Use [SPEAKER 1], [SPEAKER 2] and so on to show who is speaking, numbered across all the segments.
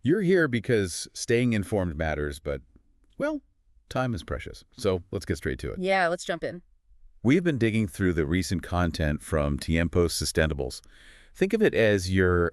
[SPEAKER 1] You're here because staying informed matters, but, well, time is precious. So let's get straight to it.
[SPEAKER 2] Yeah, let's jump in.
[SPEAKER 1] We've been digging through the recent content from Tiempos Sustentables. Think of it as your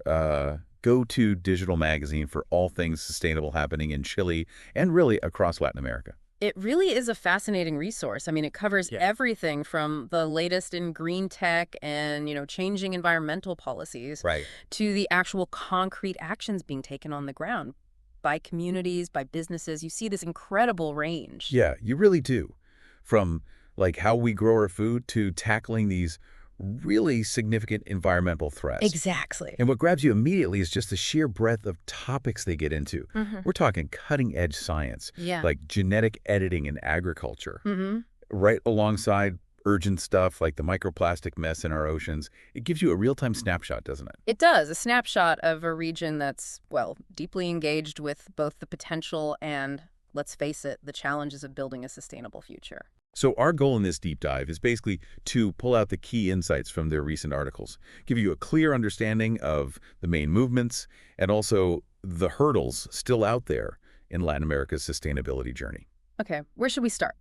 [SPEAKER 1] go-to digital magazine for all things sustainable happening in Chile and really across Latin America.
[SPEAKER 2] It really is a fascinating resource. I mean, it covers
[SPEAKER 1] Yeah.
[SPEAKER 2] everything from the latest in green tech and, changing environmental policies
[SPEAKER 1] Right.
[SPEAKER 2] to the actual concrete actions being taken on the ground by communities, by businesses. You see this incredible range.
[SPEAKER 1] Yeah, you really do. From like how we grow our food to tackling these really significant environmental threats.
[SPEAKER 2] Exactly.
[SPEAKER 1] And what grabs you immediately is just the sheer breadth of topics they get into.
[SPEAKER 2] Hmm.
[SPEAKER 1] We're talking cutting-edge science,
[SPEAKER 2] Yeah.
[SPEAKER 1] like genetic editing in agriculture,
[SPEAKER 2] Hmm.
[SPEAKER 1] right alongside urgent stuff like the microplastic mess in our oceans. It gives you a real-time snapshot, doesn't it?
[SPEAKER 2] It does, a snapshot of a region that's, well, deeply engaged with both the potential and, let's face it, the challenges of building a sustainable future.
[SPEAKER 1] So our goal in this deep dive is basically to pull out the key insights from their recent articles, give you a clear understanding of the main movements and also the hurdles still out there in Latin America's sustainability journey.
[SPEAKER 2] Okay, where should we start?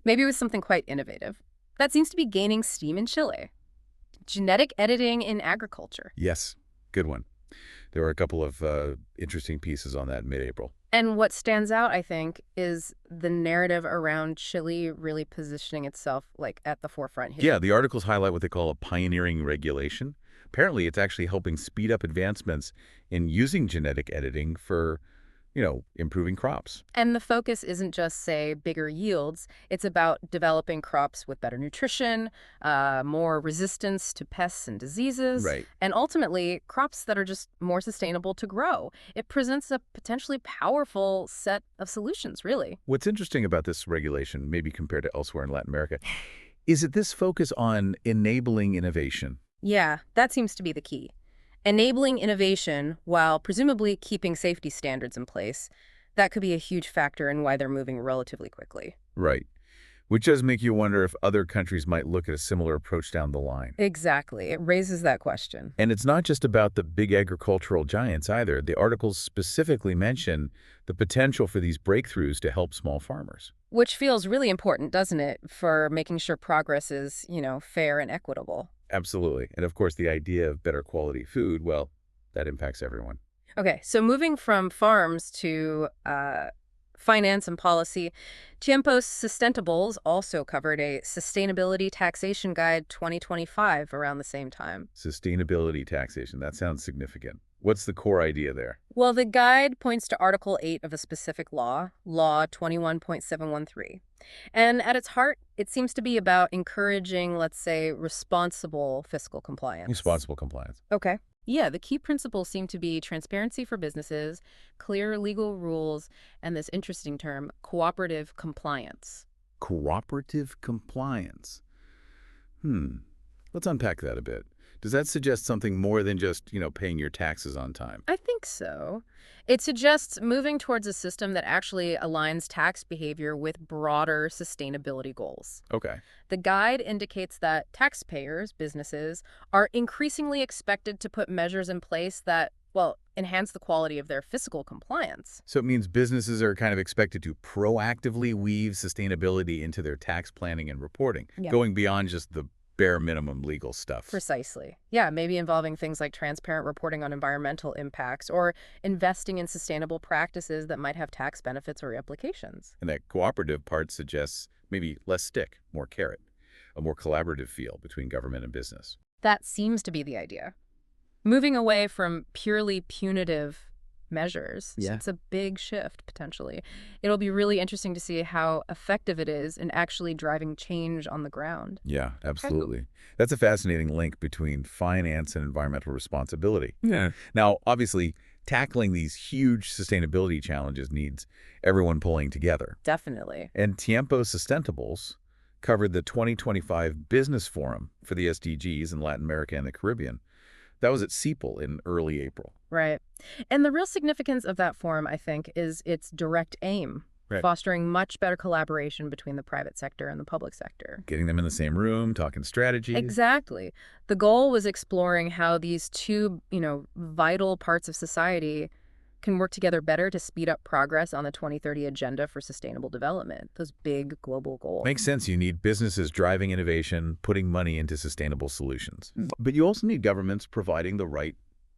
[SPEAKER 2] Maybe with something quite innovative. That seems to be gaining steam in Chile. Genetic editing in agriculture.
[SPEAKER 1] Yes, good one. There were a couple of interesting pieces on that in mid-April.
[SPEAKER 2] And what stands out, I think, is the narrative around Chile really positioning itself like at the forefront here.
[SPEAKER 1] Yeah, the articles highlight what they call a pioneering regulation. Apparently, it's actually helping speed up advancements in using genetic editing for, improving crops.
[SPEAKER 2] And the focus isn't just, say, bigger yields. It's about developing crops with better nutrition, more resistance to pests and diseases,
[SPEAKER 1] Right.
[SPEAKER 2] and ultimately crops that are just more sustainable to grow. It presents a potentially powerful set of solutions, really.
[SPEAKER 1] What's interesting about this regulation, maybe compared to elsewhere in Latin America, is that this focus on enabling innovation.
[SPEAKER 2] Yeah, that seems to be the key. Enabling innovation while presumably keeping safety standards in place, that could be a huge factor in why they're moving relatively quickly.
[SPEAKER 1] Right. Which does make you wonder if other countries might look at a similar approach down the line.
[SPEAKER 2] Exactly. It raises that question.
[SPEAKER 1] And it's not just about the big agricultural giants either. The articles specifically mention the potential for these breakthroughs to help small farmers.
[SPEAKER 2] Which feels really important, doesn't it, for making sure progress is, fair and equitable.
[SPEAKER 1] Absolutely. And of course, the idea of better quality food, well, that impacts everyone.
[SPEAKER 2] Okay, so moving from farms to finance and policy, Tiempos Sustentables also covered a Sustainability Taxation Guide 2025 around the same time.
[SPEAKER 1] Sustainability taxation, that sounds significant. What's the core idea there?
[SPEAKER 2] Well, the guide points to Article 8 of a specific law, Law 21.713. And at its heart, it seems to be about encouraging, let's say, responsible fiscal compliance.
[SPEAKER 1] Responsible compliance.
[SPEAKER 2] Okay. Yeah, the key principles seem to be transparency for businesses, clear legal rules, and this interesting term, cooperative compliance.
[SPEAKER 1] Cooperative compliance. Let's unpack that a bit. Does that suggest something more than just, paying your taxes on time?
[SPEAKER 2] I think so. It suggests moving towards a system that actually aligns tax behavior with broader sustainability goals.
[SPEAKER 1] Okay.
[SPEAKER 2] The guide indicates that taxpayers, businesses, are increasingly expected to put measures in place that, well, enhance the quality of their fiscal compliance.
[SPEAKER 1] So it means businesses are kind of expected to proactively weave sustainability into their tax planning and reporting,
[SPEAKER 2] Yeah.
[SPEAKER 1] going beyond just the bare minimum legal stuff.
[SPEAKER 2] Precisely. Yeah, maybe involving things like transparent reporting on environmental impacts or investing in sustainable practices that might have tax benefits or implications.
[SPEAKER 1] And that cooperative part suggests maybe less stick, more carrot, a more collaborative feel between government and business.
[SPEAKER 2] That seems to be the idea. Moving away from purely punitive measures.
[SPEAKER 1] Yeah.
[SPEAKER 2] It's a big shift, potentially. It'll be really interesting to see how effective it is in actually driving change on the ground.
[SPEAKER 1] Yeah, absolutely. That's a fascinating link between finance and environmental responsibility.
[SPEAKER 2] Yeah.
[SPEAKER 1] Now, obviously, tackling these huge sustainability challenges needs everyone pulling together.
[SPEAKER 2] Definitely.
[SPEAKER 1] And Tiempos Sustentables covered the 2025 Business Forum for the SDGs in Latin America and the Caribbean. That was at CEPAL in early April.
[SPEAKER 2] Right. And the real significance of that forum, I think, is its direct aim,
[SPEAKER 1] Right.
[SPEAKER 2] fostering much better collaboration between the private sector and the public sector.
[SPEAKER 1] Getting them in the same room, talking strategy.
[SPEAKER 2] Exactly. The goal was exploring how these two, vital parts of society can work together better to speed up progress on the 2030 Agenda for Sustainable Development, those big global goals.
[SPEAKER 1] Makes sense. You need businesses driving innovation, putting money into sustainable solutions. But you also need governments providing the right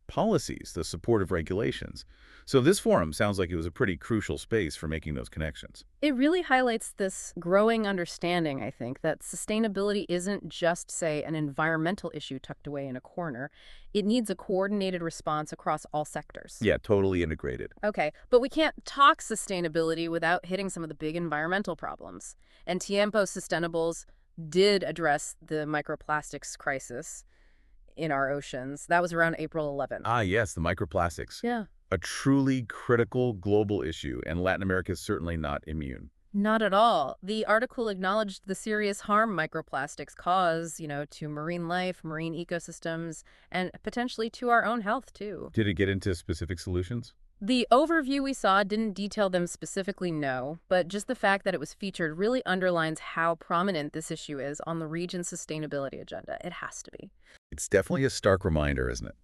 [SPEAKER 1] policies, the supportive regulations. So this forum sounds like it was a pretty crucial space for making those connections.
[SPEAKER 2] It really highlights this growing understanding, I think, that sustainability isn't just, say, an environmental issue tucked away in a corner. It needs a coordinated response across all sectors.
[SPEAKER 1] Yeah, totally integrated.
[SPEAKER 2] Okay, but we can't talk sustainability without hitting some of the big environmental problems. And Tiempos Sustentables did address the microplastics crisis in our oceans. That was around April 11th.
[SPEAKER 1] Ah, yes, the microplastics.
[SPEAKER 2] Yeah.
[SPEAKER 1] A truly critical global issue, and Latin America is certainly not immune.
[SPEAKER 2] Not at all. The article acknowledged the serious harm microplastics cause, to marine life, marine ecosystems, and potentially to our own health, too.
[SPEAKER 1] Did it get into specific solutions?
[SPEAKER 2] The overview we saw didn't detail them specifically, no, but just the fact that it was featured really underlines how prominent this issue is on the region's sustainability agenda. It has to be.
[SPEAKER 1] It's definitely a stark reminder, isn't it?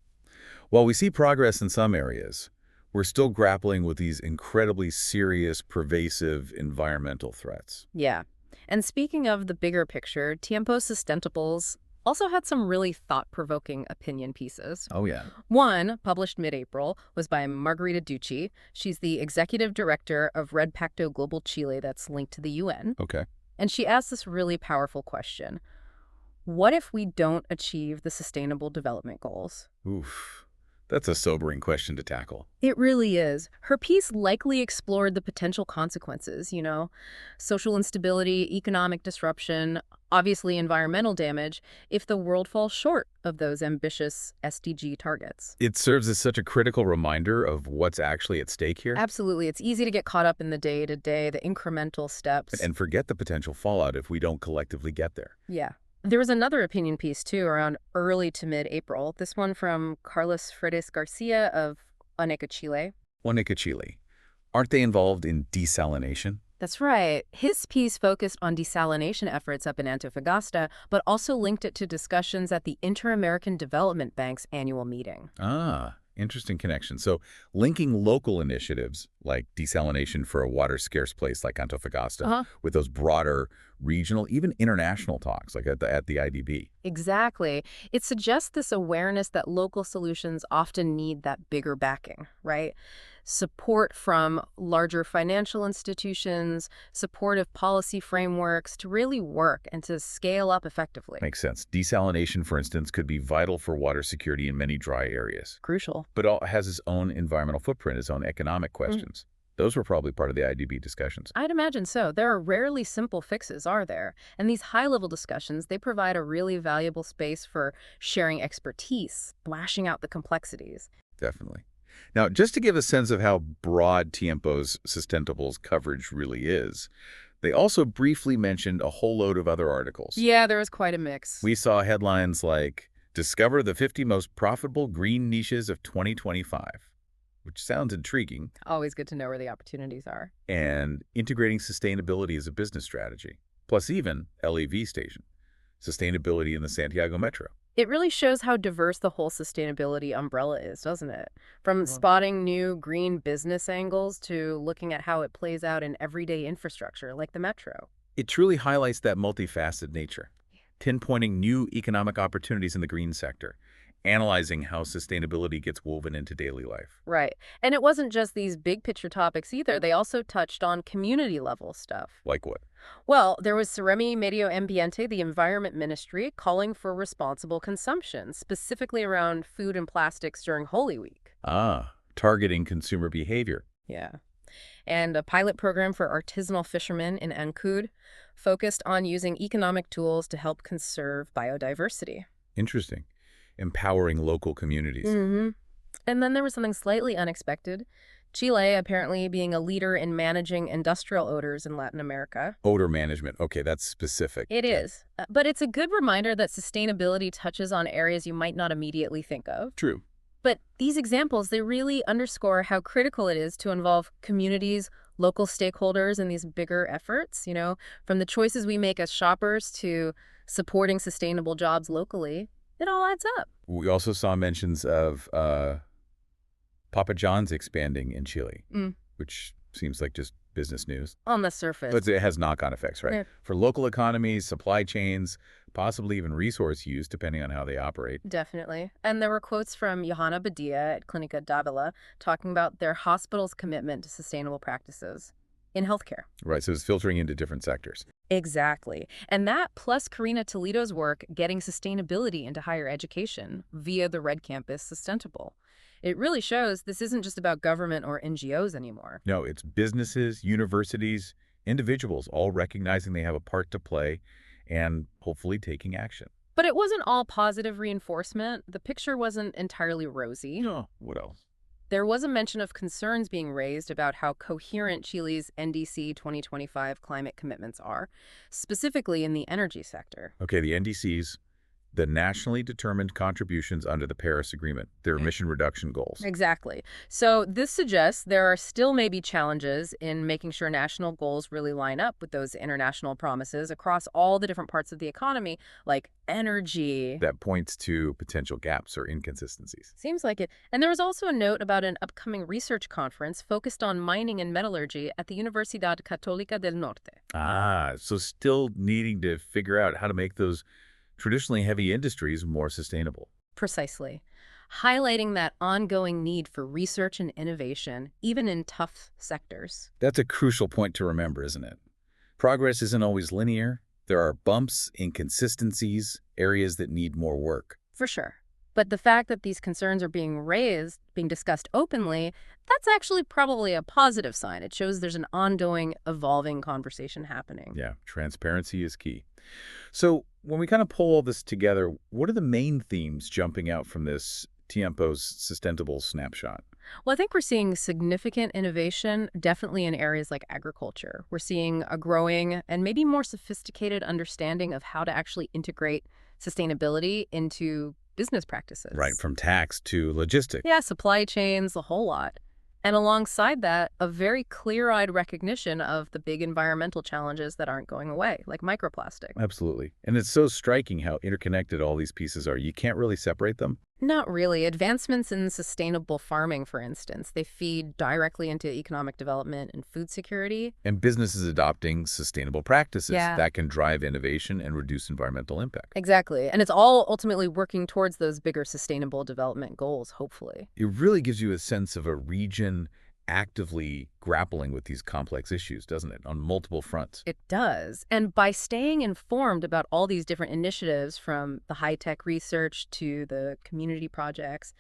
[SPEAKER 1] While we see progress in some areas, we're still grappling with these incredibly serious, pervasive environmental threats.
[SPEAKER 2] Yeah. And speaking of the bigger picture, Tiempos Sustentables also had some really thought-provoking opinion pieces.
[SPEAKER 1] Oh, yeah.
[SPEAKER 2] One, published mid-April, was by Margarita Ducci. She's the executive director of Red Pacto Global Chile that's linked to the UN.
[SPEAKER 1] Okay.
[SPEAKER 2] And she asked this really powerful question. What if we don't achieve the Sustainable Development Goals?
[SPEAKER 1] Oof. That's a sobering question to tackle.
[SPEAKER 2] It really is. Her piece likely explored the potential consequences, social instability, economic disruption, obviously environmental damage, if the world falls short of those ambitious SDG targets.
[SPEAKER 1] It serves as such a critical reminder of what's actually at stake here.
[SPEAKER 2] Absolutely. It's easy to get caught up in the day-to-day, the incremental steps.
[SPEAKER 1] And forget the potential fallout if we don't collectively get there.
[SPEAKER 2] Yeah. There was another opinion piece, too, around early to mid-April. This one from Carlos Fredes Garcia of Oneca, Chile.
[SPEAKER 1] Oneca, Chile. Aren't they involved in desalination?
[SPEAKER 2] That's right. His piece focused on desalination efforts up in Antofagasta, but also linked it to discussions at the Inter-American Development Bank's annual meeting.
[SPEAKER 1] Ah, interesting connection. So linking local initiatives like desalination for a water-scarce place like Antofagasta with those broader regional, even international talks like at the IDB.
[SPEAKER 2] Exactly. It suggests this awareness that local solutions often need that bigger backing, right? Support from larger financial institutions, supportive policy frameworks to really work and to scale up effectively.
[SPEAKER 1] Makes sense. Desalination, for instance, could be vital for water security in many dry areas.
[SPEAKER 2] Crucial.
[SPEAKER 1] But it has its own environmental footprint, its own economic questions. Those were probably part of the IDB discussions.
[SPEAKER 2] I'd imagine so. There are rarely simple fixes, are there? And these high-level discussions, they provide a really valuable space for sharing expertise, flashing out the complexities.
[SPEAKER 1] Definitely. Now, just to give a sense of how broad Tiempos Sustentables coverage really is, they also briefly mentioned a whole load of other articles.
[SPEAKER 2] Yeah, there was quite a mix.
[SPEAKER 1] We saw headlines like, Discover the 50 Most Profitable Green Niches of 2025, which sounds intriguing.
[SPEAKER 2] Always good to know where the opportunities are.
[SPEAKER 1] And Integrating Sustainability as a Business Strategy, plus even LEV Station, Sustainability in the Santiago Metro.
[SPEAKER 2] It really shows how diverse the whole sustainability umbrella is, doesn't it? From spotting new green business angles to looking at how it plays out in everyday infrastructure like the metro.
[SPEAKER 1] It truly highlights that multifaceted nature, pinpointing new economic opportunities in the green sector, analyzing how sustainability gets woven into daily life.
[SPEAKER 2] Right. And it wasn't just these big picture topics either. They also touched on community level stuff.
[SPEAKER 1] Like what?
[SPEAKER 2] Well, there was Seremi Medio Ambiente, the Environment Ministry, calling for responsible consumption, specifically around food and plastics during Holy Week.
[SPEAKER 1] Ah, targeting consumer behavior.
[SPEAKER 2] Yeah. And a pilot program for artisanal fishermen in Ancud focused on using economic tools to help conserve biodiversity.
[SPEAKER 1] Interesting. Empowering local communities.
[SPEAKER 2] And then there was something slightly unexpected. Chile apparently being a leader in managing industrial odors in Latin America.
[SPEAKER 1] Odor management. Okay, that's specific.
[SPEAKER 2] It is. But it's a good reminder that sustainability touches on areas you might not immediately think of.
[SPEAKER 1] True.
[SPEAKER 2] But these examples, they really underscore how critical it is to involve communities, local stakeholders in these bigger efforts, from the choices we make as shoppers to supporting sustainable jobs locally. It all adds up.
[SPEAKER 1] We also saw mentions of Papa John's expanding in Chile,
[SPEAKER 2] Mm,
[SPEAKER 1] which seems like just business news.
[SPEAKER 2] on the surface.
[SPEAKER 1] But it has knock-on effects, right?
[SPEAKER 2] Yeah.
[SPEAKER 1] For local economies, supply chains, possibly even resource use, depending on how they operate.
[SPEAKER 2] Definitely. And there were quotes from Johanna Badia at Clinica Davila talking about their hospital's commitment to sustainable practices in healthcare.
[SPEAKER 1] Right, so it's filtering into different sectors.
[SPEAKER 2] Exactly. And that plus Karina Toledo's work getting sustainability into higher education via the Red Campus Sustentable. It really shows this isn't just about government or NGOs anymore.
[SPEAKER 1] No, it's businesses, universities, individuals all recognizing they have a part to play and hopefully taking action.
[SPEAKER 2] But it wasn't all positive reinforcement. The picture wasn't entirely rosy.
[SPEAKER 1] No, what else?
[SPEAKER 2] There was a mention of concerns being raised about how coherent Chile's NDC 2025 climate commitments are, specifically in the energy sector.
[SPEAKER 1] Okay, the NDCs, the nationally determined contributions under the Paris Agreement, their emission reduction goals.
[SPEAKER 2] Exactly. So this suggests there are still maybe challenges in making sure national goals really line up with those international promises across all the different parts of the economy, like energy.
[SPEAKER 1] That points to potential gaps or inconsistencies.
[SPEAKER 2] Seems like it. And there was also a note about an upcoming research conference focused on mining and metallurgy at the Universidad Católica del Norte.
[SPEAKER 1] So still needing to figure out how to make those traditionally heavy industries more sustainable.
[SPEAKER 2] Precisely. Highlighting that ongoing need for research and innovation, even in tough sectors.
[SPEAKER 1] That's a crucial point to remember, isn't it? Progress isn't always linear. There are bumps, inconsistencies, areas that need more work.
[SPEAKER 2] For sure. But the fact that these concerns are being raised, being discussed openly, that's actually probably a positive sign. It shows there's an ongoing, evolving conversation happening.
[SPEAKER 1] Yeah, transparency is key. So when we kind of pull all this together, what are the main themes jumping out from this Tiempos Sustentables snapshot?
[SPEAKER 2] Well, I think we're seeing significant innovation, definitely in areas like agriculture. We're seeing a growing and maybe more sophisticated understanding of how to actually integrate sustainability into business practices.
[SPEAKER 1] Right, from tax to logistics.
[SPEAKER 2] Yeah, supply chains, the whole lot. And alongside that, a very clear-eyed recognition of the big environmental challenges that aren't going away, like microplastic.
[SPEAKER 1] Absolutely. And it's so striking how interconnected all these pieces are. You can't really separate them.
[SPEAKER 2] Not really. Advancements in sustainable farming, for instance, they feed directly into economic development and food security.
[SPEAKER 1] And businesses adopting sustainable practices
[SPEAKER 2] Yeah.
[SPEAKER 1] that can drive innovation and reduce environmental impact.
[SPEAKER 2] Exactly. And it's all ultimately working towards those bigger sustainable development goals, hopefully.
[SPEAKER 1] It really gives you a sense of a region actively grappling with these complex issues, doesn't it, on multiple fronts?
[SPEAKER 2] It does. And by staying informed about all these different initiatives, from the high-tech research to the community projects,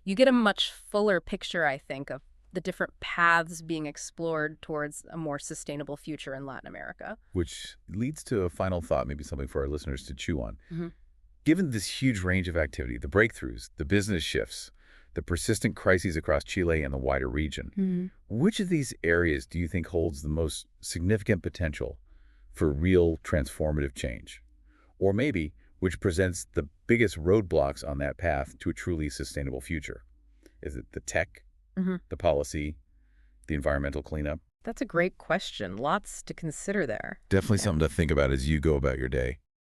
[SPEAKER 2] you get a much fuller picture, I think, of the different paths being explored towards a more sustainable future in Latin America.
[SPEAKER 1] Which leads to a final thought, maybe something for our listeners to chew on.
[SPEAKER 2] Mhm.
[SPEAKER 1] Given this huge range of activity, the breakthroughs, the business shifts, the persistent crises across Chile and the wider region, which of these areas do you think holds the most significant potential for real transformative change? Or maybe which presents the biggest roadblocks on that path to a truly sustainable future? Is it the tech,
[SPEAKER 2] Mhm.
[SPEAKER 1] the policy, the environmental cleanup?
[SPEAKER 2] That's a great question. Lots to consider there.
[SPEAKER 1] Definitely
[SPEAKER 2] Yeah.
[SPEAKER 1] something to think about as you go about your day.